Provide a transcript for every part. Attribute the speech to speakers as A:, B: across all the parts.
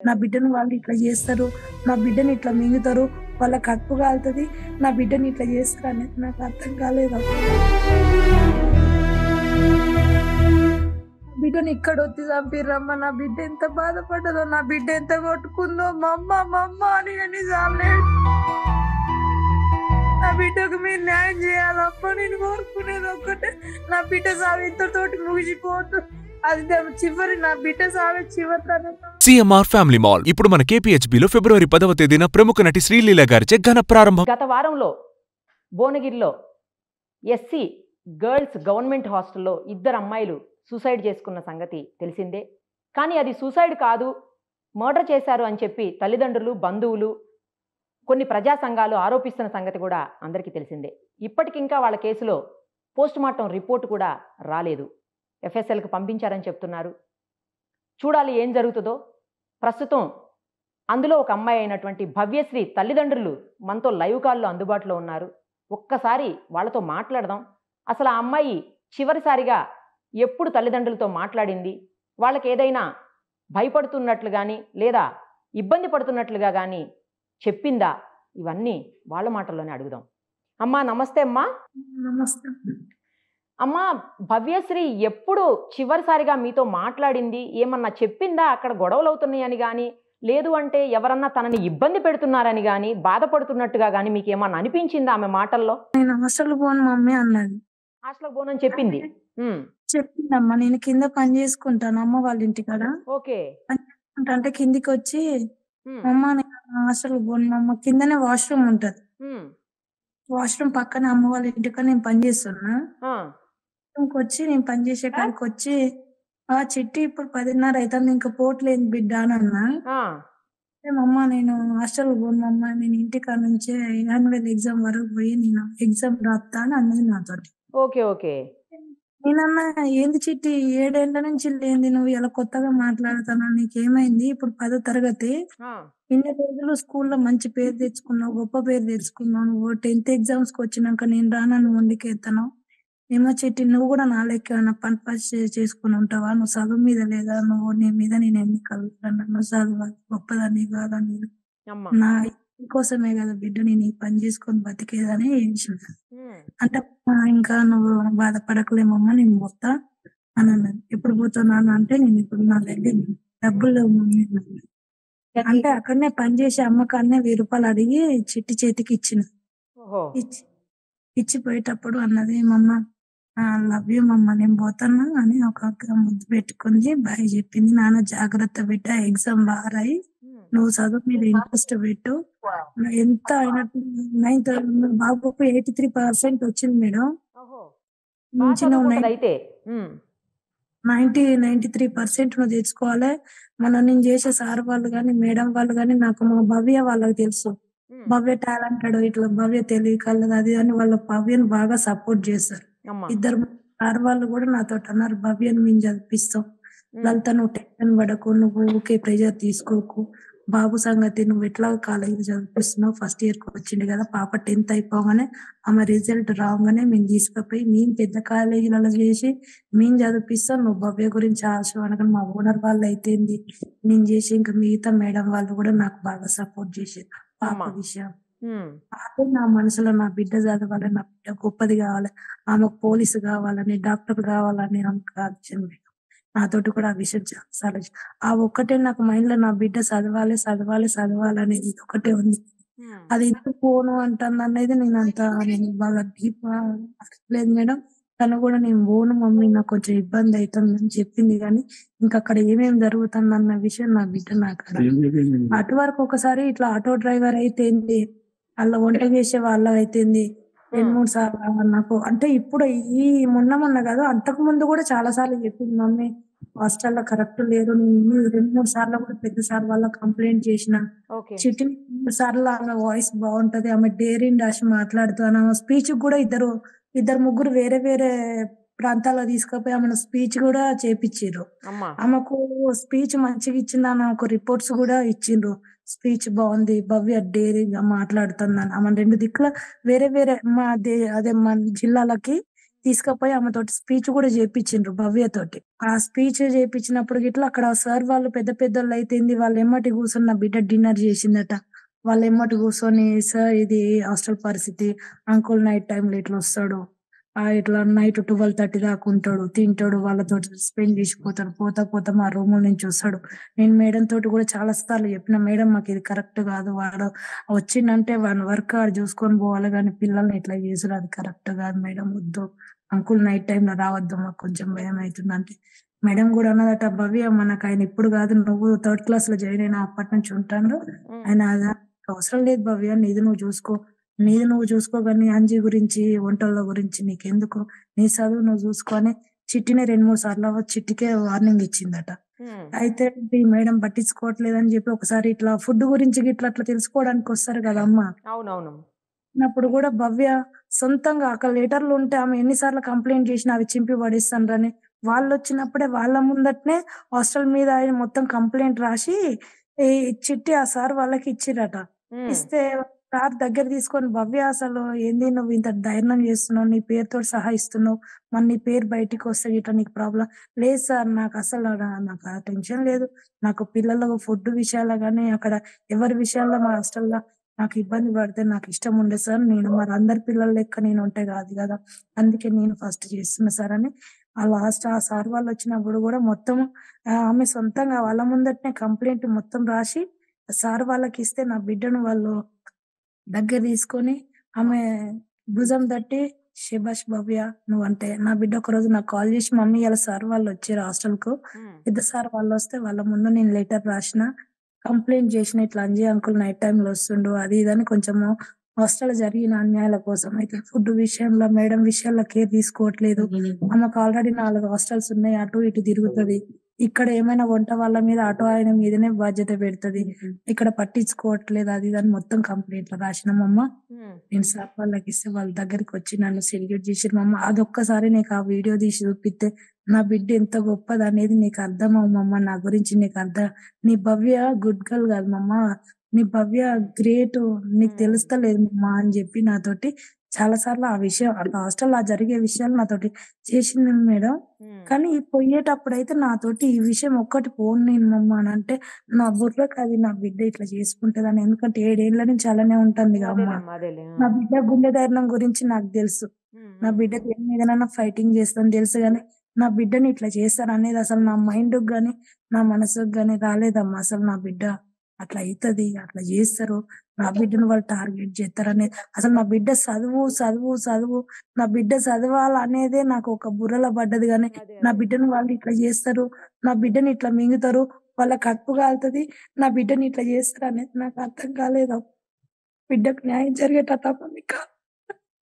A: నా బిడ్డను వాళ్ళు ఇట్లా చేస్తారు, నా బిడ్డని ఇట్లా మింగుతారు, వాళ్ళ కడుపు కాలుతది, నా బిడ్డని ఇట్లా చేస్తారు అనేది నాకు అర్థం కాలేదు. నా బిడ్డని ఇక్కడ వచ్చి చంపిర్రమ్మ. నా బిడ్డ ఎంత బాధపడ్డదో, నా బిడ్డ ఎంత కొట్టుకుందో, మమ్మ అని ఎన్నిసార్లు నా బిడ్డకు మీరు న్యాయం చేయాలప్ప. నేను కోరుకునేది ఒక్కటే, నా బిడ్డ సాగు ఇంతతోటి ముగిసిపోవద్దు. అది చివరి, నా బిడ్డ సాగు చివరి.
B: సిఎంఆర్ ఫ్యామిలీ మాల్ ఇప్పుడు మన కేపీహెచ్బీలో ఫిబ్రవరి 10వ తేదీన ప్రముఖ నటి శ్రీలీల గారిచే ఘన ప్రారంభం.
C: గత వారంలో భువనగిరిలో ఎస్సీ గర్ల్స్ గవర్నమెంట్ హాస్టల్లో 2 అమ్మాయిలు సూసైడ్ చేసుకున్న సంగతి తెలిసిందే. కానీ అది సూసైడ్ కాదు, మర్డర్ చేశారు అని చెప్పి తల్లిదండ్రులు, బంధువులు, కొన్ని ప్రజా సంఘాలు ఆరోపిస్తున్న సంగతి కూడా అందరికీ తెలిసిందే. ఇప్పటికింకా వాళ్ళ కేసులో పోస్టుమార్టం రిపోర్ట్ కూడా రాలేదు. ఎఫ్ఎస్ఎల్కి పంపించారని చెప్తున్నారు. చూడాలి ఏం జరుగుతుందో. ప్రస్తుతం అందులో ఒక అమ్మాయి అయినటువంటి భవ్యశ్రీ తల్లిదండ్రులు మనతో లైవ్ కాల్లో అందుబాటులో ఉన్నారు. ఒక్కసారి వాళ్ళతో మాట్లాడదాం. అసలు ఆ అమ్మాయి చివరిసారిగా ఎప్పుడు తల్లిదండ్రులతో మాట్లాడింది, వాళ్ళకి ఏదైనా భయపడుతున్నట్లు కానీ లేదా ఇబ్బంది పడుతున్నట్లుగా కానీ చెప్పిందా, ఇవన్నీ వాళ్ళ మాటల్లోనే అడుగుదాం. అమ్మా నమస్తే. అమ్మా
A: నమస్తే.
C: అమ్మా, భవ్యశ్రీ ఎప్పుడు చివరిసారిగా మీతో మాట్లాడింది? ఏమన్నా చెప్పిందా? అక్కడ గొడవలు అవుతున్నాయని కానీ, లేదు అంటే ఎవరన్నా తనని ఇబ్బంది పెడుతున్నారని కానీ, బాధపడుతున్నట్టుగా కానీ మీకు ఏమన్నా అనిపించిందా ఆమె మాటల్లో?
A: నేను హాస్టల్ పోను మమ్మీ అన్నది.
C: హాస్టల్ పోనని చెప్పింది.
A: చెప్పిందమ్మా, నేను కింద పని చేసుకుంటాను అమ్మ వాళ్ళ ఇంటికాడ.
C: ఓకే.
A: అంటే కిందికి వచ్చి అమ్మ నేను హాస్టల్ పోను అమ్మ, కిందనే వాష్రూమ్ ఉంటది, వాష్రూమ్ పక్కన అమ్మ వాళ్ళ ఇంటికాడ నేను పని చేస్తున్నా. వచ్చి నేను పని చేసే కాడికి వచ్చి, ఆ చిట్టి ఇప్పుడు 10:30 అవుతుంది, ఇంకా పోట్లేదు బిడ్డ అని అన్నా. అమ్మ నేను హాస్టల్ పోను అమ్మ, నేను ఇంటికాడ నుంచే యాన్యువల్ ఎగ్జామ్ వరకు పోయి నేను ఎగ్జామ్ రాస్తా అని అన్నది నాతోటి.
C: Okay okay.
A: నేనన్నా ఏంది చిట్టి 7 ఏళ్ల నుంచి లేంది, నువ్వు ఇలా కొత్తగా మాట్లాడుతాను, నీకేమైంది? ఇప్పుడు 10వ తరగతి, ఇన్ని రోజులు స్కూల్లో మంచి పేరు తెచ్చుకున్నావు, గొప్ప పేరు తెచ్చుకున్నావు, నువ్వు 10th ఎగ్జామ్స్ కి వచ్చినాక నేను రానని వండికెత్తాను. ఏమో చిట్టి, నువ్వు కూడా నా లెక్క ఏమైనా పని చేసుకుని ఉంటావా? నువ్వు చదువు మీద లేదా? నువ్వు నీ మీద నేను ఎన్ని కలుగుతాను, నువ్వు చదువు గొప్పదాన్ని కాదని, నా కోసమే కదా బిడ్డ నేను ఈ పని చేసుకొని బతికేదని అంటే, ఇంకా నువ్వు బాధపడకలేమమ్మా, నేను పోతా అని అన్నది. ఎప్పుడు పోతున్నాను అంటే, నేను ఇప్పుడు నా దగ్గర డబ్బులు అంటే అక్కడనే పని చేసే అమ్మకాన్నే 1000 రూపాయలు అడిగి చిట్టి చేతికి ఇచ్చిన. ఇచ్చిపోయేటప్పుడు అన్నది, మమ్మ లవ్ యూ మమ్మ, నేను పోతాను అని ఒక ముద్దు పెట్టుకుంది, బాయ్ చెప్పింది. నాన్న జాగ్రత్త బిడ్డ, ఎగ్జామ్ బాగా రాయి, నువ్వు చదువు మీద ఇంట్రెస్ట్ పెట్టు. ఎంత అయినట్టు 9th బాబుకు 83% వచ్చింది మేడం. 93% నువ్వు తెచ్చుకోవాలి. నేను చేసే సార్ వాళ్ళు గాని, మేడం వాళ్ళు గాని, నాకు మా భవ్య వాళ్ళకి తెలుసు, భవ్య టాలెంటెడ్, ఇట్లా భవ్య తెలియకలదు అది అని వాళ్ళ భవ్యను బాగా సపోర్ట్ చేస్తారు. 2 సార్ వాళ్ళు కూడా నాతో అన్నారు, భవ్యను మేము చదివిస్తాం, లలిత నువ్వు టెన్షన్ పడకు, నువ్వు ఊకే ప్రెజర్ తీసుకోకు, బాబు సంగతి నువ్వు ఎట్లా కాలేజీ చదివిస్తున్నావు, ఫస్ట్ ఇయర్ కి వచ్చింది కదా పాప, 10th అయిపోగానే ఆమె రిజల్ట్ రాగానే మేము తీసుకుపోయి మేము పెద్ద కాలేజీలలో చేసి మేము చదివిస్తాం, నువ్వు భవ్య గురించి ఆశ అనగానే మా ఓనర్ వాళ్ళు అయితే నేను చేసి ఇంకా మిగతా మేడం వాళ్ళు కూడా నాకు బాగా సపోర్ట్ చేసేది పాప విషయం. అదే నా మనసులో, నా బిడ్డ చదవాలి, నా బిడ్డ గొప్పది కావాలి, ఆమెకు పోలీసు కావాలని, డాక్టర్ కావాలని ఆమెకు ఆలోచన. నాతోటి కూడా ఆ విషయం చాలా ఆ ఒక్కటే నాకు మైండ్ లో, నా బిడ్డ చదవాలి అనేది ఒకటే ఉంది. అది ఎందుకు పోను అంటాను అనేది నేను బాగా డీప్ లేదు మేడం. తను కూడా నేను పోను మమ్మీ, నాకు కొంచెం ఇబ్బంది అవుతుందని చెప్పింది. కానీ ఇంకా అక్కడ ఏమేమి జరుగుతుంది అన్న విషయం నా బిడ్డ నాకు అటు వరకు ఒకసారి ఇట్లా ఆటో డ్రైవర్ అయితేంది, అలా వంట చేసే వాళ్ళ అయితేంది 2-3 సార్లు నాకు, అంటే ఇప్పుడు ఈ మొన్న కాదు, అంతకు ముందు కూడా చాలా సార్లు చెప్పింది, మమ్మీ హాస్టల్లో కరెక్ట్ లేరు, 2-3 సార్లు కూడా పెద్ద సార్ వాళ్ళ కంప్లైంట్ చేసిన. చిట్టి 3 సార్లు ఆమె వాయిస్ బాగుంటది, ఆమె డేరింగ్ డాష్ మాట్లాడుతాను, ఆమె స్పీచ్ కూడా ఇద్దరు ముగ్గురు వేరే వేరే ప్రాంతాల్లో తీసుకుపోయి ఆమెను స్పీచ్ కూడా చేపించారు. ఆమెకు స్పీచ్ మంచిగా ఇచ్చిందని ఒక రిపోర్ట్స్ కూడా ఇచ్చిండ్రు. స్పీచ్ బాగుంది, భవ్య డేరింగ్ గా మాట్లాడుతుందని. ఆమె 2 దిక్కుల వేరే వేరే అదే మన జిల్లాలకి తీసుకపోయి ఆమెతోటి స్పీచ్ కూడా చేపించిండ్రు భవ్యతోటి. ఆ స్పీచ్ చేపించినప్పుడు గిట్లా అక్కడ సార్ వాళ్ళు పెద్ద పెద్దోళ్ళైతేంది వాళ్ళ ఎమ్మటి కూర్చొని నా బిడ్డ డిన్నర్ చేసిందట. వాళ్ళ ఎమ్మటి కూర్చొని సార్ ఇది హాస్టల్ పరిస్థితి. అంకుల్ నైట్ టైమ్‌లో ఇట్లొస్తాడు. ఇట్లా నైట్ 12:30 దాకా ఉంటాడు. తింటాడు. వాళ్ళతోటి స్పెండ్ చేసిపోతాడు. పోతా పోతా మా రూముల నుంచి వస్తాడు. నేను మేడం తోటి కూడా చాలా సార్లు చెప్పిన, మేడం మాకిది కరెక్ట్ కాదు. వాడు వచ్చిండంటే వాని వర్క్ ఆడు చూసుకొని పోవాలి గానీ పిల్లల్ని ఇట్లా చేసుడు అది కరెక్ట్ కాదు మేడం వద్దు. అంకుల్ నైట్ టైమ్‌లో రావద్దు మాకు కొంచెం భయమైతుందంటే, మేడం కూడా అన్నదట, భవ్య మనకాయన ఇప్పుడు కాదు నువ్వు థర్డ్ క్లాస్‌లో జాయిన్ అయిన అప్పటి నుంచి ఉంటాండు.
C: హ్మ్.
A: ఆయన అవసరం లేదు భవ్య నీది నువ్వు చూసుకో. నీది నువ్వు చూసుకో గాని అంజి గురించి, వంటల గురించి నీకెందుకు? నీ చదువు నువ్వు చూసుకో అని చిట్టినే 2, 3 సార్లు చిట్టికే వార్నింగ్ ఇచ్చిందట.
C: హ్మ్.
A: అయితే ఈ మేడం పట్టించుకోవట్లేదని చెప్పి ఒకసారి ఇట్లా ఫుడ్ గురించి గిట్లా అట్లా తెలుసుకోవడానికొస్తారు గదమ్మా!
C: అవునవును.
A: అప్పుడు గూడా భవ్య సొంతంగా అక్కడ లెటర్‌లుంటే ఆమె ఎన్ని సార్లు కంప్లెయింట్ చేసినా అవి చింపి పడేస్తాండ్రని, వాళ్ళొచ్చినప్పుడే వాళ్ళ ముందటనే హాస్టల్ మీద ఆయన మొత్తం కంప్లెయింట్ రాసి, ఈ చిట్టి ఆ సార్ వాళ్ళకి ఇచ్చిర్రట.
C: హ్మ్.
A: ఇస్తే సార్ దగ్గర తీసుకొని, "భవ్య అసలు ఏంది నువ్వు ఇంత ధైర్యం చేస్తున్నావు? నీ పేరుతోటి సహా ఇస్తున్నావు. మరి నీ పేరు బయటికొస్తే గిట్ల నీకు ప్రాబ్లమ్" "లేదు సార్ నాకసలు నాకు ఆ టెన్షన్ లేదు. నాకు పిల్లల ఫుడ్ విషయాల్లో గాని, అక్కడ ఎవరి విషయాల్లో మా హాస్టల్‌లో నాకు ఇబ్బంది పడితే నాకిష్టం ఉండదు సార్. నేను మరి అందరి పిల్లల లెక్క నేను ఉంటే కాదు గదా! అందుకే నేను ఫస్ట్ చేస్తున్నా సార్" అని ఆ సార్ వాళ్ళొచ్చినప్పుడు గూడా మొత్తం ఆమె సొంతంగా వాళ్ళ ముందటనే కంప్లెయింట్ మొత్తం రాసి, సార్ వాళ్ళకిస్తే నా బిడ్డను వాళ్ళు దగ్గర తీసుకొని ఆమె భుజం తట్టి, "శభాష్ భవ్య నువ్వంటే" నా బిడ్డ ఒకరోజు నాకు కాల్ చేసి, "మమ్మీ ఇయాల సార్ వాళ్ళొచ్చిర్రు హాస్టల్‌కు.
C: హ్మ్.
A: పెద్ద సార్ వాళ్ళొస్తే వాళ్ళ ముందు నేను లెటర్ రాసిన. కంప్లెయింట్ చేసిన ఇట్లా అంజి అంకుల్ నైట్ టైమ్‌లో వస్తుండు" అది ఇది అని కొంచెము హాస్టల్‌లో జరిగిన అన్యాయాల కోసం అయితే ఫుడ్ విషయంలో మేడం విషయాల్లో కేర్ తీసుకోవట్లేదు. ఆమెకు ఆల్రెడీ 4 హాస్టల్స్ ఉన్నాయి. అటు ఇటు తిరుగుతది. ఇక్కడ ఏమైనా వంట వాళ్ళ మీద అటు ఆయన మీదనే బాధ్యత పెడతది. ఇక్కడ పట్టించుకోవట్లేదు అది ఇది అని మొత్తం కంప్లెయింట్‌లు రాసినామమ్మ.
C: హ్మ్.
A: నేను సార్ వాళ్ళకిస్తే వాళ్ళ దగ్గరికొచ్చి నన్ను సెల్యూట్ చేసిర్రు మమ్మ. అదొక్కసారి నీకు ఆ వీడియో తీసి చూపిత్తే నా బిడ్డ ఎంత గొప్పదనేది నీకు అర్థమవుమమ్మ. నా గురించి నీకు నీ భవ్య గుడ్ గర్ల్ కాదు మమ్మ. నీ భవ్య గ్రేటు. నీకు
C: హ్మ్.
A: తెలుస్తలేదు మమ్మ అని చెప్పి నాతోటి చాలా సార్లు ఆ విషయం హాస్టల్‌లో జరిగే విషయాలు నాతోటి చేసింది మేడం.
C: హ్మ్.
A: కానీ పోయేటప్పుడైతే నాతోటి ఈ విషయం ఒక్కటి పోను నేను మమ్మ అనంటే, నా బుర్రకు అది నా బిడ్డ ఇట్లా చేసుకుంటదని. ఎందుకంటే 7 ఏళ్ల నుంచి అలానే ఉంటందిగా అమ్మ.
C: అదేలేమ్మా. అదేలే.
A: నా
C: ఆ!
A: బిడ్డ గుండె ధైర్యం గురించి నాకు తెలుసు.
C: హ్మ్.
A: నా
C: హ్మ్.
A: బిడ్డ దేని మీదనన్నా ఫైటింగ్ చేస్తదని తెలుసు గానీ, నా బిడ్డని ఇట్లా చేస్తారనేది అసలు నా మైండ్‌కి గాని, నా మనసుకి గాని రాలేదమ్మా. అసలు నా బిడ్డ అట్లా అయితది, అట్లా జేస్తరు. నా బిడ్డను వాళ్ళు టార్గెట్ జేత్తరనేది అసలు నా బిడ్డ చదువు, నా బిడ్డ చదవాలనేదే నాకు ఒక బుర్రలో పడ్డది గానీ,
C: అదే.
A: నా
C: అదే.
A: బిడ్డను వాళ్ళు ఇట్లా జేస్తరు, నా బిడ్డని ఇట్లా మింగుతరు, వాళ్ళ కడుపు కాలుతది, నా బిడ్డని ఇట్లా జేస్తరనేది నాకు అర్థం కాలేదమ్మ. బిడ్డకు న్యాయం జరిగేటట్టు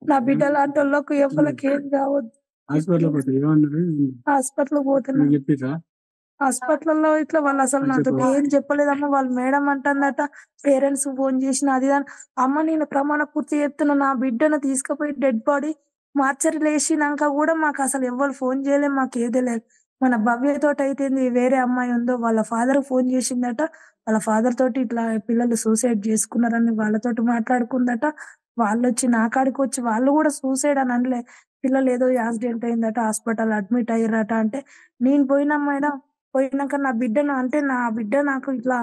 A: నా బిడ్డ లాంటోళ్ళకు ఎవ్వలకి ఏది కావద్దు.
D: హాస్పిటల్‌కి పోతే ఏమన్నారు?
A: హాస్పిటల్‌కి పోతున్నా.
D: మీకు చెప్పిర్రా?
A: హాస్పిటల్‌లో ఇట్లా వాళ్ళసలు నాతోటి ఏం చెప్పలేదమ్మ. వాళ్ళ మేడం అంటందట, పేరెంట్స్ ఫోను చేషినా అది ఇది అని. అమ్మ నేను ప్రమాణ పూర్తి చెప్తున్నా. నా బిడ్డను తీసుకుపోయి డెడ్ బాడీ మార్చరీలో ఏషినంక గూడా మాకసలు ఎవ్వరు ఫోను చేయలే. మాకేది లేదు. మన భవ్యతోటయితేంది వేరే అమ్మాయి ఉందో వాళ్ళ ఫాదర్‌కి ఫోను చేషిందట. వాళ్ళ ఫాదర్ తోటి ఇట్లా పిల్లలు సూసైడ్ చేసుకున్నారని వాళ్ళతోటి మాట్లాడుకుందట. వాళ్ళొచ్చి నా కాడికొచ్చి వాళ్ళు గూడా సూసైడ్ అని అనలే. పిల్లలేదో యాక్సిడెంట్ అయిందట. హాస్పిటల్‌లో అడ్మిట్ అయ్యిర్రట అంటే, నేను పోయినా మేడం. పోయినాక నా బిడ్డను అంటే నా బిడ్డ నాకు ఇట్లా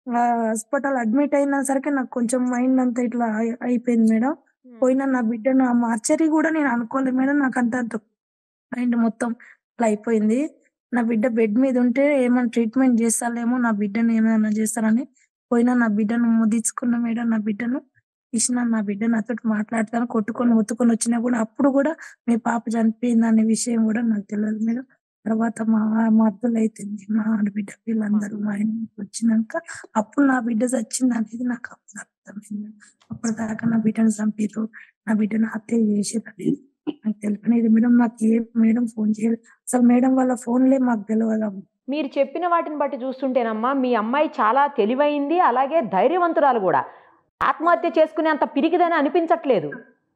A: హాస్పిటల్ అడ్మిట్ అయిన సరికి నాకు కొంచెం మైండ్ అంతా ఇట్లా అయిపోయింది మేడం.
C: హ్మ్.
A: పోయిన నా బిడ్డను ఆ మార్చరీ గూడా నేను అనుకోలేదు మేడం. నాకంత మైండ్ మొత్తం ఇట్లా అయిపోయింది. నా బిడ్డ బెడ్ మీద ఉంటే ఏమన్నా ట్రీట్మెంట్ చేస్తాలేమో, నా బిడ్డని ఏమైనా చేస్తారని పోయినా నా బిడ్డను ముదిచ్చుకున్నా మేడం. నా బిడ్డను తీసినా నా బిడ్డ నాతోటి మాట్లాడతాను కొట్టుకొని, మొత్తుకొని వచ్చినా గూడా అప్పుడు గూడా మీ పాప చనిపోయిందనే విషయం గూడా నాకు తెలవదు మేడం. తర్వాత మా మరదలైతుంది, మా ఆడబిడ్డ
C: అమ్మా!
A: వీళ్ళందరూ మా ఇంటికొచ్చినంక అప్పుడు నా బిడ్డ చచ్చిందనేది నాకు అప్పుడు అర్థమైంది. అప్పటిదాకా నా బిడ్డను చంపిర్రు, నా బిడ్డను హత్య చేసిర్రనేది నాకు తెలవలేదు మేడం. నాకు ఏ మేడం ఫోను చేయలేదు. అసలు మేడం వాళ్ళ ఫోన్‌లే మాకు తెలవదమ్మ.
C: మీరు చెప్పిన వాటిని బట్టి చూస్తుంటేనమ్మా, మీ అమ్మాయి చాలా తెలివైంది. అలాగే ధైర్యవంతురాలు గూడా. ఆత్మహత్య చేసుకునేంత పిరికిదని అనిపించట్లేదు.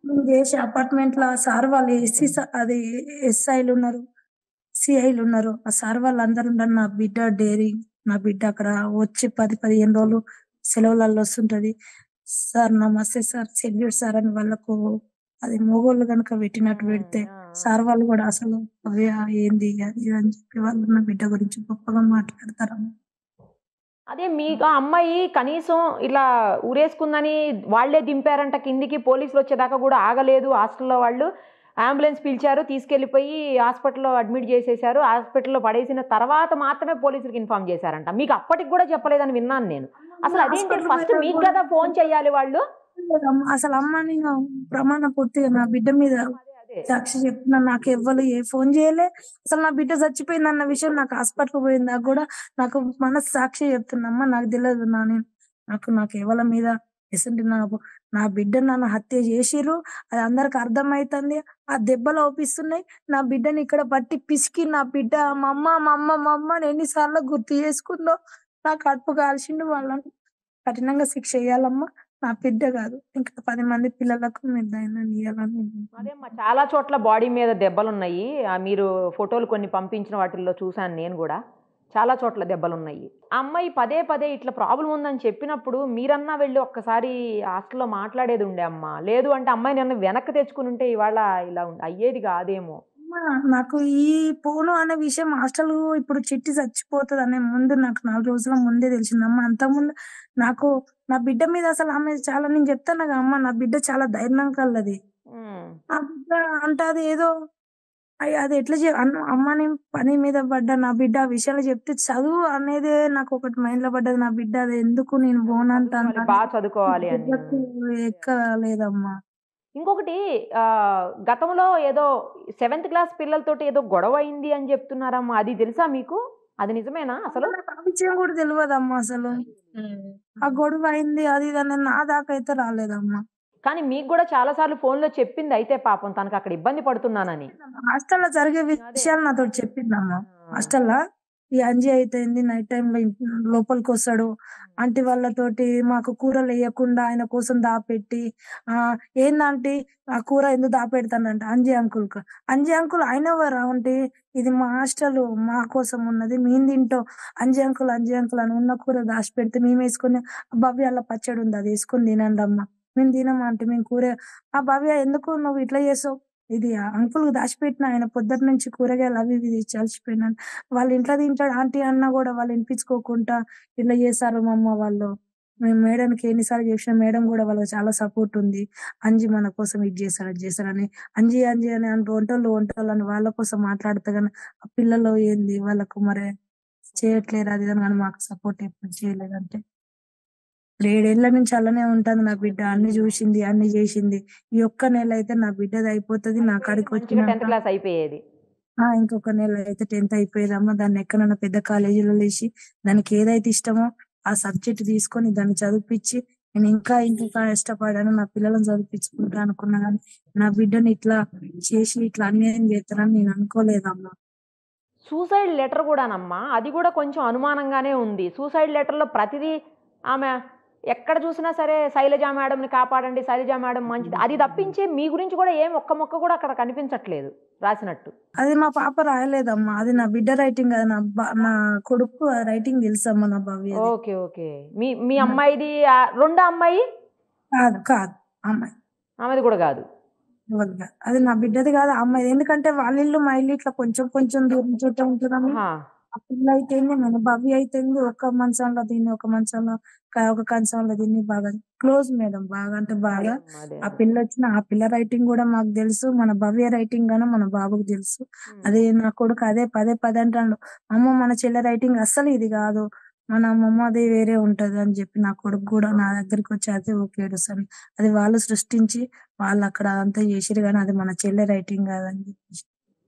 A: మేము చేసే అపార్ట్‌మెంట్‌ల సార్ వాళ్ళు ఎస్సీ అది ఎస్ఐలున్నారు, సీఐలున్నారు. ఆ సార్ వాళ్ళందరూ ఉన్నారు. నా బిడ్డ డేరింగ్. నా బిడ్డ అక్కడ వచ్చి 10, 15 రోజులు సెలవులలో వస్తుంటది. సార్ నమస్తే సార్, సెల్యూట్ సార్ అని వాళ్ళకు అది మొగోళ్ళు గనుక పెట్టినట్టు పెడితే సార్ వాళ్ళు కూడా అసలు భవ్య ఏంది అది ఇది అని చెప్పి వాళ్ళు నా బిడ్డ గురించి గొప్పగా మాట్లాడతారమ్మ.
C: అదే మీకు ఆ అమ్మాయి కనీసం ఇలా ఊరేసుకుందని వాళ్ళే దింపారంట కిందికి, పోలీసులు వచ్చేదాకా కూడా ఆగలేదు. హాస్టల్లో వాళ్ళు అంబులెన్స్ పిలిచారు, తీసుకెళ్ళిపోయి హాస్పిటల్లో అడ్మిట్ చేసేశారు. హాస్పిటల్లో పడేసిన తర్వాత మాత్రమే పోలీసులకు ఇన్ఫార్మ్ చేశారంట. మీకు అప్పటికి కూడా చెప్పలేదని విన్నాను నేను. అసలు అదేంటి,
A: హాస్పిటల్
C: ఫస్ట్ మీకు కదా ఫోన్ చేయాలి వాళ్ళు.
A: అసలు అమ్మ నేను ప్రమాణ పూర్తిగా నా బిడ్డ మీద
C: అదే అదే
A: సాక్షి చెప్తున్నా, నాకు ఎవ్వరు ఏ ఫోన్ చేయలే. అసలు నా బిడ్డ చచ్చిపోయింది అన్న విషయం నాకు హాస్పిటల్ పోయిందా కూడా నాకు మనసు సాక్షి చెప్తున్నమ్మా, నాకు తెలియదు నాకు ఎవరి మీద ఎసంటి నా బిడ్డ నన్ను హత్య చేసిర్రు, అది అందరికి అర్థమైతుంది. ఆ దెబ్బలు అవుపిస్తున్నాయి. నా బిడ్డని ఇక్కడ పట్టి పిసికి నా బిడ్డ మమ్మ మమ్మ మమ్మ అని ఎన్నిసార్లు గుర్తు చేసుకుందో. నా కడుపు కాల్చిండు. వాళ్ళని కఠినంగా శిక్ష వేయాలమ్మా. నా బిడ్డ కాదు, ఇంకా 10 మంది పిల్లలకు నిర్ణయం ఇవ్వాలని.
C: అదేమ్మా, చాలా చోట్ల బాడీ మీద దెబ్బలున్నాయి. మీరు ఫోటోలు కొన్ని పంపించిన వాటిల్లో చూశాను నేను కూడా. చాలా చోట్ల దెబ్బలున్నాయి. ఆ అమ్మాయి పదే పదే ఇట్లా ప్రాబ్లం ఉందని చెప్పినప్పుడు మీరన్నా వెళ్ళి ఒక్కసారి హాస్టల్లో మాట్లాడేది ఉండే అమ్మా. లేదు అంటే అమ్మాయి నన్ను వెనక్కి తెచ్చుకుని ఉంటే ఇవాళ ఇలా అయ్యేది కాదేమో.
A: అమ్మా, నాకు ఈ పోను అనే విషయం హాస్టల్ ఇప్పుడు చిట్టి చచ్చిపోతుంది అనే ముందు నాకు 4 రోజుల ముందే తెలిసిందమ్మా. అంతకుముందు నాకు నా బిడ్డ మీద అసలు ఆమె చాలా, నేను చెప్తాను కదా అమ్మ, నా బిడ్డ చాలా ధైర్యం కలది. ఆ బిడ్డ అంటే అది ఏదో అది ఎట్లా అమ్మ నేను పని మీద పడ్డా, నా బిడ్డ ఆ విషయాలు చెప్తే చదువు అనేది నాకు ఒకటి మైండ్ లో పడ్డది. నా బిడ్డ అది ఎందుకు నేను పోనంటాను
C: బాగా చదువుకోవాలి అని.
A: ఎక్కలేదమ్మా.
C: ఇంకొకటి గతంలో ఏదో 7th క్లాస్ పిల్లలతోటి ఏదో గొడవ అయింది అని చెప్తున్నారమ్మా. అది తెలుసా మీకు? అది నిజమేనా అసలు?
A: నాకు ఆ విషయం కూడా తెలియదమ్మా అసలు. ఆ గొడవ అయింది అది ఇది అనేది నా దాకా అయితే రాలేదమ్మా.
C: కానీ మీకు కూడా చాలా సార్లు ఫోన్లో చెప్పింది అయితే పాపం తనకు అక్కడ ఇబ్బంది పడుతున్నానని.
A: హాస్టల్లో జరిగే విషయాలు నాతో చెప్పిందమ్మా. హాస్టల్లో ఈ అంజి అయితేంది నైట్ టైంలో లోపలికి వస్తాడు, ఆంటీ వాళ్ళతోటి మాకు కూరలు వేయకుండా ఆయన కోసం దాపెట్టి ఏందంటే ఆ కూర ఎందుకు దాపెడతానంట అంజి అంకుల్ ఆయన ఎవరు ఆంటీ, ఇది మా హాస్టల్ మా కోసం ఉన్నది, మేము తింటాం. అంజి అంకుల్ అని ఉన్న కూర దాచి పెడితే మేము వేసుకుని భవ్య అలా పచ్చడి ఉంది అది వేసుకొని తినండి అమ్మ, మేము తినమా అంటే మేము కూర. భవ్య ఎందుకు నువ్వు ఇట్లా చేసావు, ఇది అంకుల్ దాచిపెట్టిన ఆయన పొద్దుటి నుంచి కూరగాయలు అవి ఇవి తెచ్చి అలసిపోయినాను, వాళ్ళ ఇంట్లో తింటాడు ఆంటీ అన్నా కూడా వాళ్ళు వినిపించుకోకుండా ఇట్లా చేశారు మా అమ్మ వాళ్ళు. మేము మేడంకి ఎన్నిసార్లు చేసినా మేడం కూడా వాళ్ళకి చాలా సపోర్ట్ ఉంది. అంజి మన కోసం ఇది చేశారు అది చేశారని అంజి అని వంటలు అని వాళ్ళ కోసం మాట్లాడితే కానీ ఆ పిల్లలు ఏంది వాళ్ళకు మరి చేయట్లేరు అది అని మాకు సపోర్ట్ ఎప్పుడు చేయలేదంటే. 7 ఏళ్ల నుంచి అలానే ఉంటుంది నా బిడ్డ. అన్ని చూసింది అన్ని చేసింది. ఈ ఒక్క నెల అయితే నా బిడ్డది అయిపోతుంది. నా కాడికి
C: మంచిగా 10th
A: వచ్చినాక
C: క్లాస్ అయిపోయేది.
A: ఇంకొక నెల అయితే 10th అయిపోయేదమ్మా. దాన్ని ఎక్కడన్నా పెద్ద కాలేజీలో వేసి దానికి ఏదైతే ఇష్టమో ఆ సబ్జెక్ట్ తీసుకొని దాన్ని చదివిపించి నేను ఇంకా ఇష్టపడాను, నా పిల్లలను చదివించుకుంటా అనుకున్నా కానీ నా బిడ్డని ఇట్లా చేసి ఇట్లా అన్యాయం చేస్తానని నేను అనుకోలేదమ్మా.
C: సూసైడ్ లెటర్ కూడానమ్మా, అది కూడా కొంచెం అనుమానంగానే ఉంది. సూసైడ్ లెటర్లో ప్రతిదీ ఆమె ఎక్కడ చూసినా సరే శైలజ మేడంని కాపాడండి, శైలజ మేడం మంచిది, అది తప్పించి మీ గురించి కూడా ఏం ఒక్క మొక్క కూడా అక్కడ కనిపించట్లేదు రాసినట్టు.
A: అది మా పాప రాయలేదమ్మా, అది నా బిడ్డ రైటింగ్. అది నా కొడుకు రైటింగ్ తెలుసమ్మా నా భవ్య.
C: Okay okay. మీ అమ్మాయిది రెండో అమ్మాయి
A: కాదు అమ్మాయి,
C: ఆమెది కూడా కాదు.
A: అది నా బిడ్డది కాదు అమ్మాయి. ఎందుకంటే వాళ్ళ ఇల్లు మా ఇల్లు ఇట్లా కొంచెం కొంచెం దూరం చుట్టూ ఉంటుందమ్మా. ఆ పిల్ల అయితేంది మన భవ్య అయితేంది ఒక మంచంలో దీన్ని ఒక మంచంలో ఒక కంచంలో దీన్ని బాగా క్లోజ్ మేడం, బాగా అంటే బాగా. ఆ పిల్ల వచ్చిన ఆ పిల్ల రైటింగ్ కూడా మాకు తెలుసు, మన భవ్య రైటింగ్ గానీ మన బాబుకు తెలుసు. అదే నా కొడుకు అదే పదే అంటాడు, అమ్మ మన చెల్లె రైటింగ్ అస్సలు ఇది కాదు, మన అమ్మమ్మ అది వేరే ఉంటది అని చెప్పి నా కొడుకు కూడా నా దగ్గరికి వచ్చి అదే ఓకే ఏడుస్తాను. అది వాళ్ళు సృష్టించి వాళ్ళు అక్కడ అంతా చేసిరు కానీ అది మన చెల్లె రైటింగ్ కాదని చెప్పి.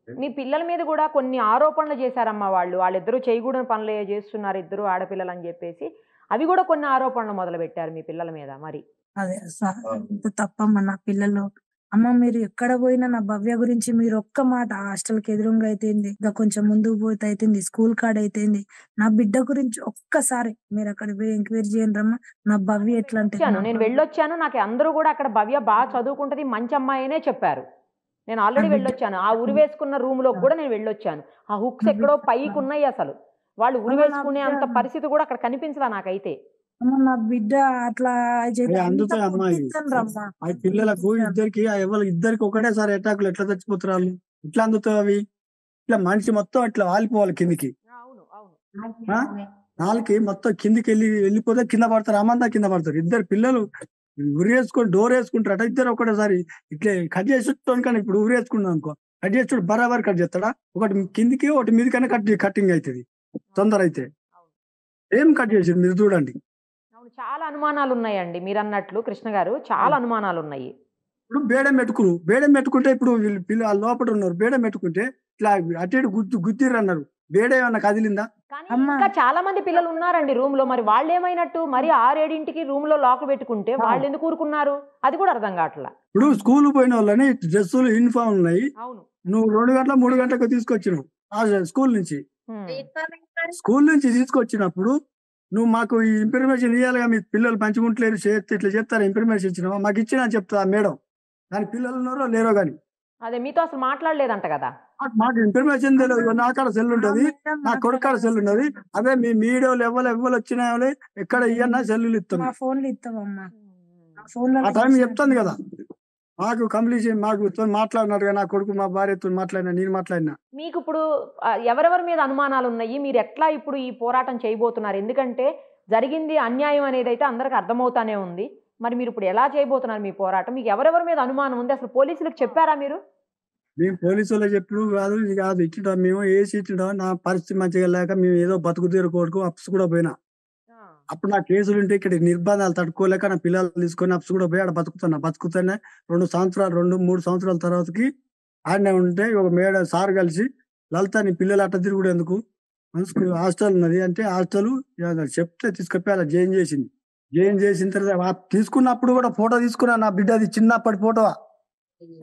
C: మీ పిల్లల మీద కూడా కొన్ని ఆరోపణలు చేశారమ్మా. వాళ్ళిద్దరూ చేయకూడని పనులు చేస్తున్నారు, ఇద్దరు ఆడపిల్లలు అని చెప్పేసి అవి కూడా కొన్ని ఆరోపణలు మొదలు పెట్టారు మీ పిల్లల మీద. మరి
A: అదే తప్పమ్మా. నా పిల్లలు అమ్మ మీరు ఎక్కడ పోయినా నా భవ్య గురించి మీరు ఒక్క మాట, హాస్టల్కి ఎదురుగా అయితేంది, ఇంకా కొంచెం ముందుకు పోతే అయితేంది, స్కూల్ కాడ అయితేంది, నా బిడ్డ గురించి ఒక్కసారి మీరు అక్కడ పోయి ఎంక్వైరీ చేయండి రమ్మా. నా భవ్య ఎట్లా అంటే
C: నేను వెళ్ళొచ్చాను, నాకు అందరూ కూడా అక్కడ భవ్య బాగా చదువుకుంటది మంచి అమ్మాయినే చెప్పారు. నేను ఆల్రెడీ వెళ్ళొచ్చాను, ఆ ఉరి వేసుకున్న రూమ్ లో కూడా నేను వెళ్ళొచ్చాను. ఆ హుక్స్ ఎక్కడో పైకి ఉన్నాయి, అసలు వాళ్ళు ఉరి వేసుకునే అంత పరిస్థితి కూడా అక్కడ కనిపించలా నాకైతే.
A: అమ్మ నా బిడ్డ అట్లా
D: అవి అందుతాయి అమ్మా ఇవి.
A: రమ్మా
D: అవి పిల్లలకు ఇద్దరికి ఇద్దరికి ఒకటేసారి అటాకులు ఎట్లా చచ్చిపోతారు వాళ్ళు? ఇట్లా అందుతాయి అవి. ఇట్లా మనిషి మొత్తం ఇట్లా వాలిపోవాలి కిందికి.
C: అవును అవును
D: ఆ? నాలుగు మొత్తం కిందికి వెళ్ళిపోతే కింద పడతారు, అమ్మంతా కింద పడతారు. ఇద్దరు పిల్లలు ఉరేసుకొని డోర్ వేసుకుంటారట. ఇద్దరు ఒకటేసారి ఇట్లా కట్ చేసి కానీ ఇప్పుడు ఉరేసుకున్నాం అనుకో, కట్ చేసి బరాబర్ కట్ చేస్తాడా? ఒకటి కిందికి ఒకటి మీదకైనా కటింగ్ అవుతుంది తొందర అయితే. ఏం కట్ చేసింది మీరు చూడండి.
C: అవును చాలా అనుమానాలు ఉన్నాయండి మీరు అన్నట్లు కృష్ణ గారు, చాలా అనుమానాలు ఉన్నాయి.
D: ఇప్పుడు బేడం పెట్టుకుంటే ఇప్పుడు వీళ్ళు పిల్లలు లోపల ఉన్నారు, బేడం పెట్టుకుంటే ఇట్లా అటు ఇటు గుద్దిర్రు అన్నారు. బేడ ఏమన్నా కదిలిందా?
C: కానీ
A: అమ్మా.
C: ఇంకా చాలా మంది పిల్లలు ఉన్నారండి రూమ్ లో, మరి వాళ్ళు ఏమైనట్టు? మరి 6-7ంటికి రూమ్ లో లాక్ పెట్టుకుంటే వాళ్ళు ఎందుకు ఊరుకున్నారు? అది కూడా అర్థం కావట్లా.
D: ఇప్పుడు స్కూల్ పోయిన వాళ్ళని డ్రెస్సులు యూనిఫామ్ ఉన్నాయి,
C: అవును
D: నువ్వు 2 గంటల 3 గంటలకు తీసుకొచ్చినావు ఆ స్కూల్ నుంచి. స్కూల్ నుంచి తీసుకొచ్చినప్పుడు నువ్వు మాకు ఈ ఇన్ఫర్మేషన్ ఇవ్వాలిగా, మీ పిల్లలు మంచిగా ఉంటలేరు చేస్తే ఇట్లా చెప్తారు, ఇన్ఫర్మేషన్ ఇచ్చినావా? మాకు ఇచ్చినా చెప్తా మేడం, దాని పిల్లలు ఉన్నారో లేరో కానీ.
C: అదే మీతో అసలు మాట్లాడలేదంట కదా.
D: మాకు ఇన్ఫర్మేషన్ తెలియదు. నా కాడ సెల్ ఉంటది, నా కొడుకు కాడ సెల్ ఉన్నది. అదే మీ మీడియాలో ఎవరు వచ్చినా ఎక్కడ ఇయ్యన్నా సెల్లులు ఇస్తాం.
A: మా ఫోన్లు ఇస్తావమ్మా,
D: ఆ టైం చెప్తాను కదా. మాకు కంప్లీషన్ మాకు మాట్లాడినారు కదా, నా కొడుకు మా భార్యతో మాట్లాడినా, నేను మాట్లాడినా.
C: మీకు ఇప్పుడు ఎవరెవరి మీద అనుమానాలు ఉన్నాయి? మీరు ఎట్లా ఇప్పుడు ఈ పోరాటం చేయబోతున్నారు? ఎందుకంటే జరిగింది అన్యాయం అనేది అయితే అందరికి అర్థమవుతానే ఉంది. మరి మీరు ఇప్పుడు ఎలా చేయబోతున్నారు మీ పోరాటం? మీకు ఎవరెవరి మీద అనుమానం ఉంది? అసలు పోలీసులకు చెప్పారా మీరు?
D: మేము పోలీసు వాళ్ళు చెప్పుడు కాదు, ఇది కాదు, ఇచ్చిన మేము ఏసి ఇచ్చిన నా పరిస్థితి మంచిగా లేక మేము ఏదో బతుకు తీరు కొడుకు అప్స్ కూడా పోయినా. అప్పుడు నా కేసులు ఉంటే ఇక్కడ నిర్బంధాలు తట్టుకోలేక నా పిల్లలు తీసుకొని అప్స్ కూడా పోయి ఆడ బతుకుతానే 2 సంవత్సరాలు 2-3 సంవత్సరాల తర్వాతకి ఆడనే ఉంటే ఒక మేడం సార్ కలిసి, లలిత నీ పిల్లలు అట్ట తిరుగుడు ఎందుకు, హాస్టల్ ఉన్నది అంటే హాస్టల్ చెప్తే తీసుకొప్పి అలా జాయిన్ చేసింది. జాయిన్ చేసిన తర్వాత తీసుకున్నప్పుడు కూడా ఫోటో తీసుకున్నా, నా బిడ్డది చిన్నప్పటి ఫోటో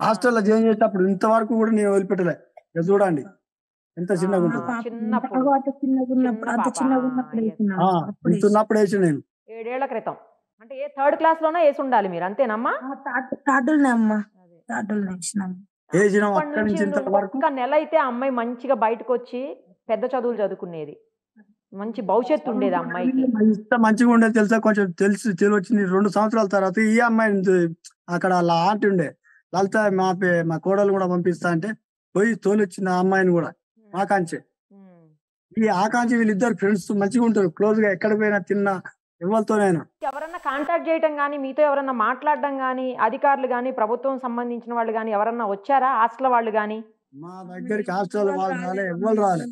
D: హాస్టల్లో జాయిన్ చేసేటప్పుడు. ఇంతవరకు కూడా నేను వదిలిపెట్టలే. చూడండి ఎంత చిన్నగా ఉంటుంది. చిన్నప్పుడు వేసి నేను
C: 7 ఏళ్ల క్రితం అంటే 3rd క్లాస్ లోనే వేసి ఉండాలి మీరు, అంతేనమ్మా?
D: వేసినాం. అక్కడి నుంచి ఇంతవరకు
C: ఒక్క నెల అయితే ఆ అమ్మాయి మంచిగా బయటకు వచ్చి పెద్ద చదువులు చదువుకునేది, మంచి భవిష్యత్తు ఉండేది ఆ అమ్మాయికి.
D: ఇంత మంచిగా ఉండేది తెలుసా? కొంచెం తెలివచ్చింది 2 సంవత్సరాల తర్వాత. ఈ అమ్మాయి అక్కడ వాళ్ళ ఆంటీ ఉండే లలిత, మా కోడలు కూడా పంపిస్తా అంటే పోయి తోలొచ్చింది ఆ అమ్మాయిని కూడా. ఆకాంక్ష ఈ ఆకాంక్ష వీళ్ళిద్దరు ఫ్రెండ్స్ మంచిగా ఉంటారు, క్లోజ్ గా. ఎక్కడ పోయినా తిన్నా ఎవరితోనైనా.
C: ఎవరన్నా కాంటాక్ట్ చేయటం కానీ, మీతో ఎవరన్నా మాట్లాడడం కానీ, అధికారులు కానీ, ప్రభుత్వం సంబంధించిన వాళ్ళు కానీ ఎవరన్నా వచ్చారా? హాస్టల్ వాళ్ళు కానీ?
D: మా దగ్గరికి హాస్టల్ వాళ్ళు రాలే, ఎవరు రాలే.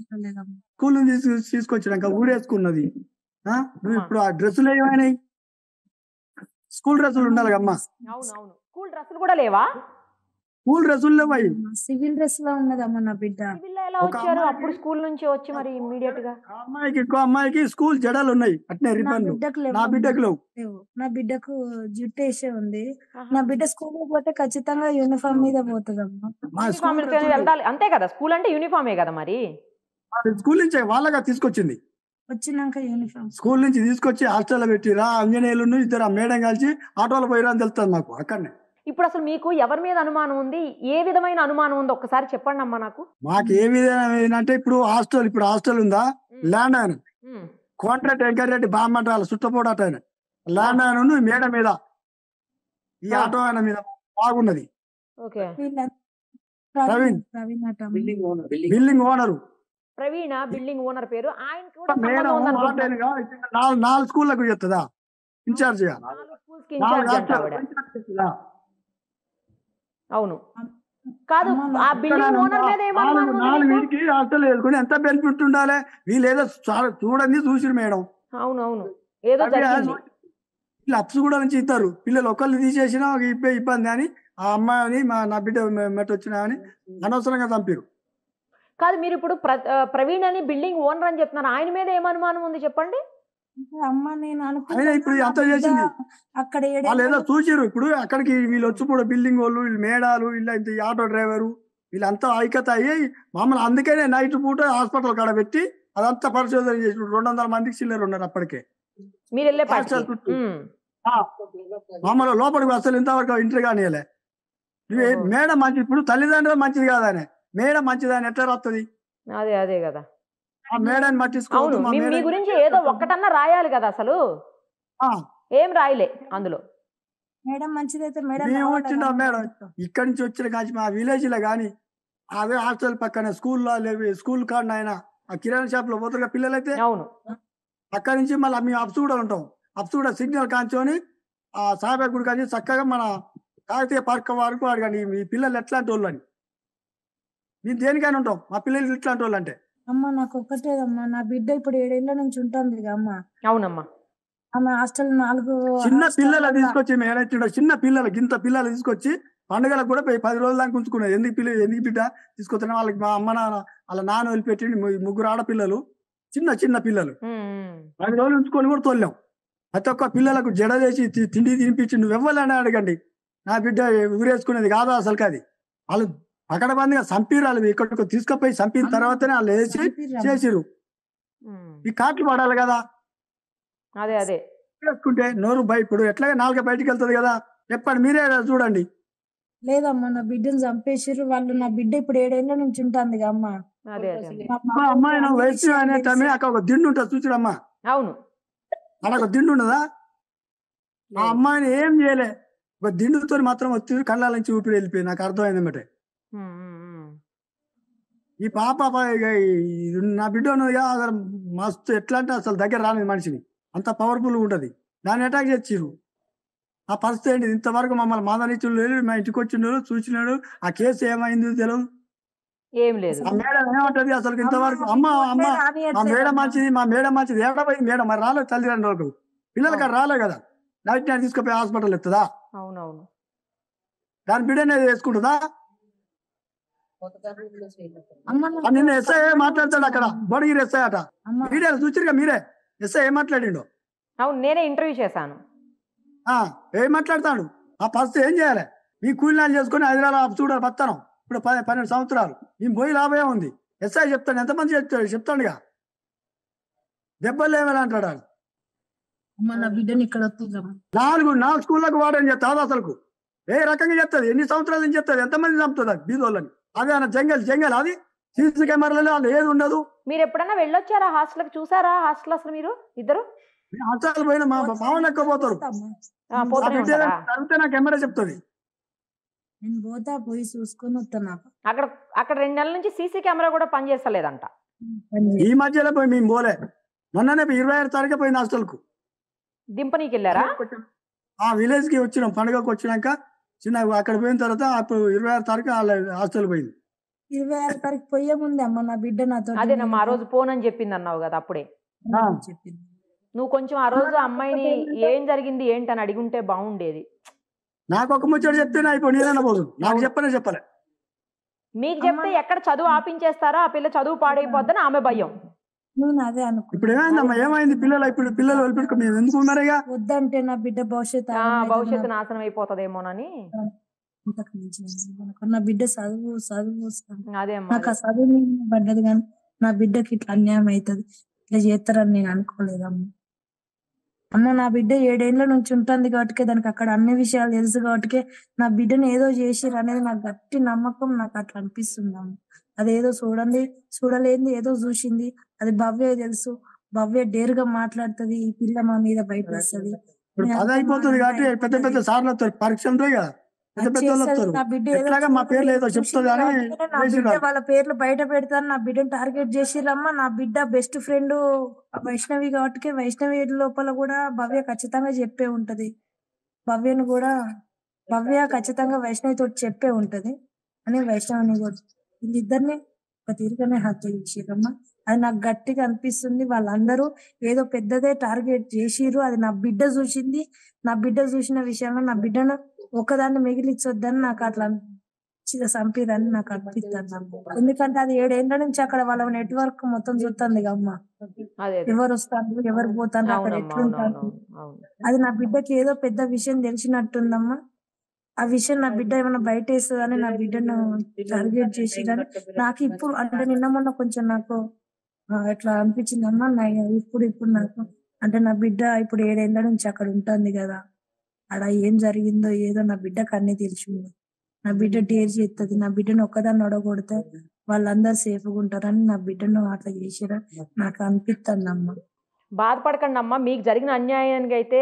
D: స్కూల్ నుంచి తీసుకొచ్చినాక ఊరేసుకున్నది. నువ్వు ఇప్పుడు ఆ డ్రెస్సులు ఏమైనాయి? స్కూల్ డ్రెస్సులు ఉండాలి అమ్మా.
C: అవునవును, స్కూల్ డ్రెస్సులు కూడా లేవా?
D: స్కూల్ డ్రెస్సులు లేవాయి.
A: సివిల్ డ్రెస్ లో ఉన్నదమ్మా నా బిడ్డ.
C: సివిల్ ఎలా వచ్చారు అప్పుడు స్కూల్ నుంచి వచ్చి? మరి ఇమ్మీడియట్ గా
D: అమ్మాయికి స్కూల్ జడలు ఉన్నాయి అట్నే రిబ్బన్లు. నా బిడ్డకు లేవు.
A: నా బిడ్డకు జుట్టు వేసే ఉంది. నా బిడ్డ స్కూల్ పోతే ఖచ్చితంగా యూనిఫామ్ మీద పోతుందమ్మా.
C: వెళ్ళాలి అంతే కదా, స్కూల్ అంటే యూనిఫామే కదా. మరి
D: స్కూల్ నుంచి వాళ్ళగా తీసుకొచ్చింది.
A: వచ్చినాక యూనిఫామ్
D: స్కూల్ నుంచి తీసుకొచ్చి హాస్టల్లో పెట్టిరా. అంజనేయులు ఇద్దరు ఆ మేడం కలిసి ఆటోలో పోయిరా అని తెలుస్తుంది మాకు అక్కడనే.
C: ఇప్పుడు అసలు మీకు ఎవరి మీద అనుమానం ఉంది? ఏ విధమైన అనుమానం ఉందో ఒక్కసారి చెప్పండి అమ్మా నాకు.
D: మాకు ఏ విధమైన అంటే ఇప్పుడు హాస్టల్ ఉందా, ల్యాండ్ ఆయన కాంట్రాక్ట్ ఎంకరెడ్డి బామ్మటాల చుట్టపోటాట ఆయన ల్యాండ్ ఆయన మేడం మీద, ఈ ఆటో ఆయన మీద బాగున్నది. Praveen building owner.
C: Praveena building owner పేరు. ఆయన కూడా
D: మేడం 4 స్కూళ్ళకు చెప్తుందా ఇన్ఛార్జ్ గా?
C: అవును కాదు, ఆ బిల్డింగ్ ఓనర్ మీద
D: వీడికి హాస్టల్ వేసుకుని ఎంత బెనిఫిట్ ఉండాలి? వీళ్ళు ఏదో చూడండి చూసిరు మేడం.
C: అవునవును ఏదో
D: అప్స్ కూడా నుంచి ఇస్తారు. పిల్లలు ఒకళ్ళు తీసేసినా ఇబ్బంది అని ఆ అమ్మాయిని నా బిడ్డ మెట్ వచ్చినా అని అనవసరంగా చంపారు.
C: కాదు, మీరు ఇప్పుడు ప్రవీణ్ అని బిల్డింగ్ ఓనర్ అని చెప్తున్నారు, ఆయన మీద ఏం అనుమానం ఉంది చెప్పండి?
A: అమ్మ నేను
D: ఇప్పుడు అంత చేసింది
A: అక్కడ
D: వాళ్ళు ఏదో చూసిరు. ఇప్పుడు అక్కడికి వీళ్ళు వచ్చి కూడా బిల్డింగ్ వాళ్ళు, వీళ్ళు మేడాలు, వీళ్ళ ఆటో డ్రైవరు వీళ్ళంతా ఐక్యత అయ్యి మమ్మల్ని అందుకనే నైట్ పూట హాస్పిటల్ కాడ పెట్టి అదంతా పరిశోధన చేసి 200 మందికి చిల్లర ఉన్నారు అప్పటికే.
C: మీరు వెళ్ళే
D: మమ్మల్ని లోపలికి అసలు ఇంతవరకు ఎంట్రీ కానియలే. మేడం మంచి, ఇప్పుడు తల్లిదండ్రులు మంచిది కాదనే మేడం మంచిదని ఎట్లా రాస్తుంది?
C: అదే కదా,
D: ఆ మేడాన్ని పట్టించుకోవద్దు.
C: మీ గురించి ఏదో ఒక్కటన్నా రాయాలి కదా అసలు.
D: ఆ,
C: ఏం రాయలే అందులో.
A: మేడం మంచిదైతే మేడం
D: మేము
A: రావాలా
D: వచ్చినాం
A: కానీ
D: మేడం.
A: చెప్తాం.
D: ఇక్కడి నుంచి వచ్చిన కాచి మా విలేజ్ లో కానీ అదే హాస్టల్ పక్కన స్కూల్లో లేవి స్కూల్ కాడ ఆయన ఆ కిరాణా షాప్ లో పోతారు పిల్లలైతే
C: అవును.
D: అక్కడి నుంచి మళ్ళీ మేము అప్స్ కూడా ఉంటాం. అప్స్ కూడా సిగ్నల్ కాంచుకొని ఆ సాయిబాబా గుడి కానీ చక్కగా మన కాకతీయ పార్క్ వరకు అడగండి మీ పిల్లలు ఎట్లాంటి వాళ్ళు అని. మేము దేనికైనా ఉంటాం మా పిల్లలు ఇట్లాంటి వాళ్ళు అంటే.
A: అమ్మ నాకు ఒక్కటేదమ్మా, నా బిడ్డ ఇప్పుడు 7 ఏళ్ల నుంచి ఉంటుంది అమ్మ.
C: అవునమ్మా.
A: ఆమె హాస్టల్ 4
D: చిన్న పిల్లలు
A: హాస్టల్
D: తీసుకొచ్చి మేము ఏదైతే చిన్న పిల్లలు గింత పిల్లలు తీసుకొచ్చి పండుగలకు కూడా 10 రోజుల దాకా ఉంచుకున్నాం. ఎందుకు బిడ్డ తీసుకొచ్చినా వాళ్ళకి మా అమ్మ నాన్న వాళ్ళ నాన్న వదిలిపెట్టి ముగ్గురు ఆడపిల్లలు చిన్న చిన్న పిల్లలు 10 రోజులు ఉంచుకొని కూడా తోలాం. ప్రతి ఒక్క పిల్లలకు జడ వేసి తిండి తినిపించి నువ్వు ఇవ్వాలని అడగండి. నా బిడ్డ ఊరేసుకునేది కాదు అసలు కాదు. వాళ్ళు పకడబందిగా చంపిరు. వాళ్ళు ఇక్కడికి తీసుకుపోయి చంపిన తర్వాతనే వాళ్ళు వేసి చేసిరు. ఈ కాట్లు పడాలి కదా.
C: అదే అదే
D: వేసుకుంటే నోరు ఇప్పుడు ఎట్లాగా నాలుక బయటికి వెళ్తుంది కదా. చెప్పండి మీరే చూడండి.
A: లేదమ్మా, నా బిడ్డను చంపేసిర్రు వాళ్ళు. నా బిడ్డ ఇప్పుడు 7 ఏళ్ల నుంచి ఉంటుంది అమ్మ.
C: అదే అదే అదే.
D: మా అమ్మాయి
A: అన్ని
D: వయసు
A: విషయాలు
D: అనే
A: తెలుసు.
D: అక్కడ ఒక దిండు ఉంటుంది చూచుడమ్మా.
C: అవును.
D: అక్కడ ఒక దిండు ఉండదా? ఆ అమ్మాయిని ఏం చేయలే. ఒక దిండుతో మాత్రం వచ్చి కళ్ళ నుంచి ఊపిరి వెళ్ళిపోయి నాకు అర్థమైంది అన్నమాట. ఈ పాప నా బిడ్డ ఉన్నదిగా అసలు మస్తు ఎట్లా అంటే అసలు దగ్గర రాని మనిషిని అంత పవర్ఫుల్గా ఉంటుంది. దాన్ని అటాక్ చేసిర్రు. ఆ పరిస్థితి ఏంటి? ఇంతవరకు మమ్మల్ని మాదనిచ్చుడు లేదు. మా ఇంటికి వచ్చిండు చూసినాడు. ఆ కేసు ఏమైంది తెలియదు.
C: ఏం లేదు.
D: ఆ మేడం ఏమంటది అసలు ఇంతవరకు? అమ్మ అమ్మ మా మేడం మంచిది, మా మేడం మంచిది. ఏడపోయింది మేడం? మరి రాలేదు తల్లిదండ్రులకు. పిల్లలకి అది రాలే కదా. నైట్ నైట్ తీసుకుపోయి హాస్పిటల్ ఎత్తుందా?
C: అవునవును.
D: దాని బిడ్డనే వేసుకుంటుందా?
A: అమ్మ
D: నిన్న ఎస్ఐ మాట్లాడతాడు అక్కడ. బొడగిరి ఎస్ఐ అట.
A: అమ్మ
D: మీడియాలో చూసిరుగా మీరే. ఎస్ఐ ఏం మాట్లాడిండు?
C: అవును, నేనే ఇంటర్వ్యూ చేశాను.
D: ఏం మాట్లాడతాడు? ఆ పరిస్థితి ఏం చేయాలి? మీ కూలీనాలు చేసుకుని హైదరాబాద్ చూడాలి బతాను. ఇప్పుడు 12 సంవత్సరాలు మేము పోయి లాభమే ఉంది. ఎస్ఐ చెప్తాడు. ఎంతమంది చెప్తాడుగా. దెబ్బలు ఏమైనా అంటాడు.
A: అమ్మ నా బిడ్డని ఇక్కడ వస్తుందమ్మా.
D: 4 స్కూళ్ళకు వాడని చెప్తాడు. అసలుకు ఏ రకంగా చెప్తుంది? ఎన్ని సంవత్సరాల నుంచి చెప్తుంది? ఎంతమంది చంపుతుంది అది బీదోళ్ళని? అదే అన్న జంగల్ అది. సీసీ కెమెరాలలో వాళ్ళు ఏది ఉండదు.
C: మీరు ఎప్పుడన్నా వెళ్ళొచ్చారా హాస్టల్కి? చూసారా హాస్టల్ అసలు మీరు ఇద్దరు?
D: హాస్టల్ పోయిన మా మామూలు ఎక్కువ పోతారు. నా కెమెరా చెప్తుంది.
A: నేను పోతా, పోయి చూసుకొని వస్తాను.
C: అక్కడ 2 నెలల నుంచి సీసీ కెమెరా కూడా పనిచేస్తలేదంట.
D: ఈ మధ్యలో పోయి మేము పోలే. మొన్ననే 26 తారీఖు పోయింది హాస్టల్ కు.
C: దింపనీకి వెళ్ళారా?
D: ఆ విలేజ్ కి వచ్చినాం. పండుగకు వచ్చినాక చిన్న అక్కడ పోయిన తర్వాత అప్పుడు 26 తారీఖు హాస్టల్ పోయింది.
A: 26 తారీఖు పోయే ముందే అమ్మ నా బిడ్డ నాతో
C: అదేనమ్మా, ఆ రోజు ఫోన్ అని చెప్పింది అన్నావు కదా అప్పుడే.
A: చెప్పింది.
C: నువ్వు కొంచెం ఆ రోజు అమ్మాయిని ఏం జరిగింది ఏంటని అడిగి ఉంటే బాగుండేది.
D: నాకు ఒక ముచ్చట చెప్తేనే అయిపోయి నేనైనా పోదు. నాకు చెప్పలే.
C: మీకు చెప్తే ఎక్కడ చదువు ఆపించేస్తారో, ఆ పిల్ల చదువు పాడైపోద్దని ఆమె భయం.
A: నేను అదే అనుకో.
D: ఇప్పుడు ఏమైందమ్మా? ఏమైంది? పిల్లలు వదిలిపెట్టుకో మేము ఎందుకు ఉన్నారుగా.
A: వద్దంటే నా బిడ్డ
C: భవిష్యత్తు నాశనం అయిపోతుందేమోనని.
A: నా బిడ్డ చదువు
C: అదే
A: నాకు ఆ చదువు మీద పడ్డది కానీ నా బిడ్డకి ఇట్లా అన్యాయం అవుతుంది, ఇట్లా చేస్తారని నేను అనుకోలేదమ్మ. అమ్మ నా బిడ్డ 7 ఏళ్ల నుంచి ఉంటుంది కాబట్టి దానికి అక్కడ అన్ని విషయాలు తెలుసు కాబట్టి నా బిడ్డను ఏదో చేసిరు అనేది నాకు గట్టి నమ్మకం. నాకు అట్లా అనిపిస్తుంది అమ్మ. అదేదో చూడలేంది ఏదో చూసింది. అది భవ్య తెలుసు. భవ్య డేరుగా మాట్లాడుతుంది. ఈ పిల్ల మా మీద భయపడుతుంది.
D: ఇప్పుడు పది అయిపోతుంది కాబట్టి పెద్ద సార్లు వస్తారు. పరీక్షలు ఉంటాయి కదా,
A: నా బిడ్డ
D: మా పేర్లు ఏదో చెప్తుంది అని
A: వాళ్ళ పేర్లు బయట పెడతాను. నా బిడ్డను టార్గెట్ చేసిరమ్మా. నా బిడ్డ బెస్ట్ ఫ్రెండ్ వైష్ణవి కాబట్టి వైష్ణవి లోపల కూడా భవ్య ఖచ్చితంగా చెప్పే ఉంటది. భవ్య ఖచ్చితంగా వైష్ణవి తోటి చెప్పే ఉంటది అని వైష్ణవిని కూడా వీళ్ళిద్దరిని ఒక తీరుగానే హత్య చేసిరమ్మా. అది నాకు గట్టిగా అనిపిస్తుంది. వాళ్ళందరూ ఏదో పెద్దదే టార్గెట్ చేసిరు. అది నా బిడ్డ చూసింది. నా బిడ్డ చూసిన విషయంలో నా బిడ్డను ఒకదాన్ని మిగిలించొద్దని నాకు అట్లా చంపిరని నాకు అనిపిస్తుంది. ఎందుకంటే అది 7 ఏళ్ల నుంచి అక్కడ వాళ్ళ నెట్వర్క్ మొత్తం చూస్తుంది అమ్మ. ఎవరు వస్తారు, ఎవరు పోతారు, అక్కడ ఎట్లుంటారు. అది నా బిడ్డకి ఏదో పెద్ద విషయం తెలిసినట్టుందమ్మా. ఆ విషయం నా బిడ్డ ఏమైనా బయట వేస్తుందని నా బిడ్డను టార్గెట్ చేసిరని నాకు ఇప్పుడు అంటే నిన్న మొన్న కొంచెం నాకు ఎట్లా అనిపించిందమ్మా. ఇప్పుడు నాకు అంటే నా బిడ్డ ఇప్పుడు 7 ఏళ్ల నుంచి అక్కడ ఉంటుంది కదా, అక్కడ ఏం జరిగిందో ఏదో నా బిడ్డకు అన్ని తెలిసింది. నా బిడ్డ డేర్ చేస్తుంది. నా బిడ్డను ఒక్కదాన్ని ఒడగొడితే వాళ్ళందరూ సేఫ్గా ఉంటారని నా బిడ్డను అట్లా చేసిరా నాకు అనిపిస్తుంది అమ్మ.
C: బాధపడకండి అమ్మా. మీకు జరిగిన అన్యాయానికి అయితే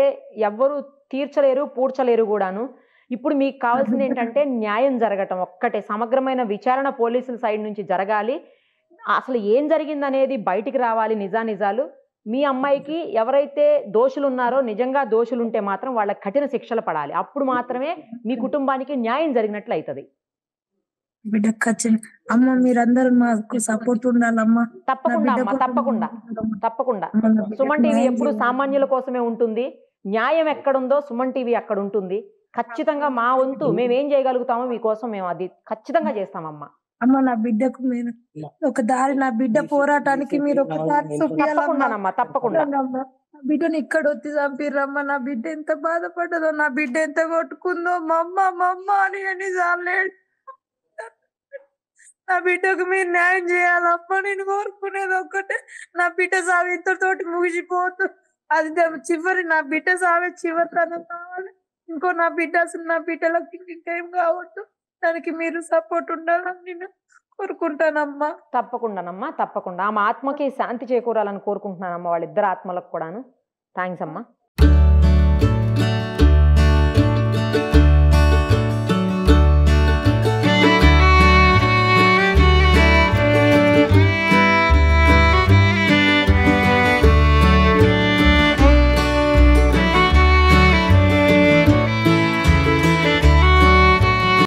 C: ఎవ్వరు తీర్చలేరు, పూడ్చలేరు కూడాను. ఇప్పుడు మీకు కావాల్సింది ఏంటంటే న్యాయం జరగటం ఒక్కటే. సమగ్రమైన విచారణ పోలీసుల సైడ్ నుంచి జరగాలి. అసలు ఏం జరిగిందనేది బయటికి రావాలి, నిజానిజాలు. మీ అమ్మాయికి ఎవరైతే దోషులు ఉన్నారో, నిజంగా దోషులు ఉంటే మాత్రం వాళ్ళకి కఠిన శిక్షలు పడాలి. అప్పుడు మాత్రమే మీ కుటుంబానికి న్యాయం జరిగినట్లు అవుతుంది.
A: బిడ్డకు ఖచ్చితంగా అమ్మ మీరందరూ మాకు సపోర్ట్ ఉండాలమ్మా. నా
C: తప్పకుండా
A: బిడ్డ
C: అమ్మా,
A: కోసం
C: తప్పకుండా
A: ఉండాలమ్మా.
C: తప్పకుండా.
A: అమ్మ, నా బిడ్డకు
C: సుమన్ టీవీ
A: న్యాయం
C: ఎప్పుడు
A: చేయాలి.
C: సామాన్యుల కోసమే ఉంటుంది. న్యాయం ఎక్కడుందో సుమన్ టీవీ అక్కడ ఉంటుంది. ఖచ్చితంగా మా వంతు మేమేం చేయగలుగుతామో మీకోసం మేము అది ఖచ్చితంగా చేస్తామమ్మా.
A: అమ్మ నా బిడ్డకు మీరు ఒక దారి, నా బిడ్డ పోరాటానికి మీరు ఒక దారి చూపియాలమ్మా.
C: తప్పకుండానమ్మా, తప్పకుండా.
A: నిజంగా నా బిడ్డని ఇక్కడ వచ్చి చంపిర్రమ్మా. నా బిడ్డ ఎంత బాధపడ్డదో, నా బిడ్డ ఎంత కొట్టుకుందో, మమ్మ అని ఎన్నిసార్లు నా బిడ్డకు మీరు న్యాయం చేయాలమ్మా. నేను కోరుకునేది ఒక్కటే, నా బిడ్డ సాగు ఇంతతోటి ముగిసిపోతు. అది చివరి, నా బిడ్డ సాగే చివరి తనం కావాలి. ఇంకో నా బిడ్డ అసలు నా బిడ్డలకు ఇంకేం కావద్దు. దానికి మీరు సపోర్ట్ ఉండాలని నేను కోరుకుంటానమ్మా.
C: తప్పకుండానమ్మా, తప్పకుండా. ఆమె ఆత్మకి శాంతి చేకూరాలని కోరుకుంటున్నానమ్మా, వాళ్ళిద్దరు ఆత్మలకు కూడాను. థ్యాంక్స్ అమ్మా.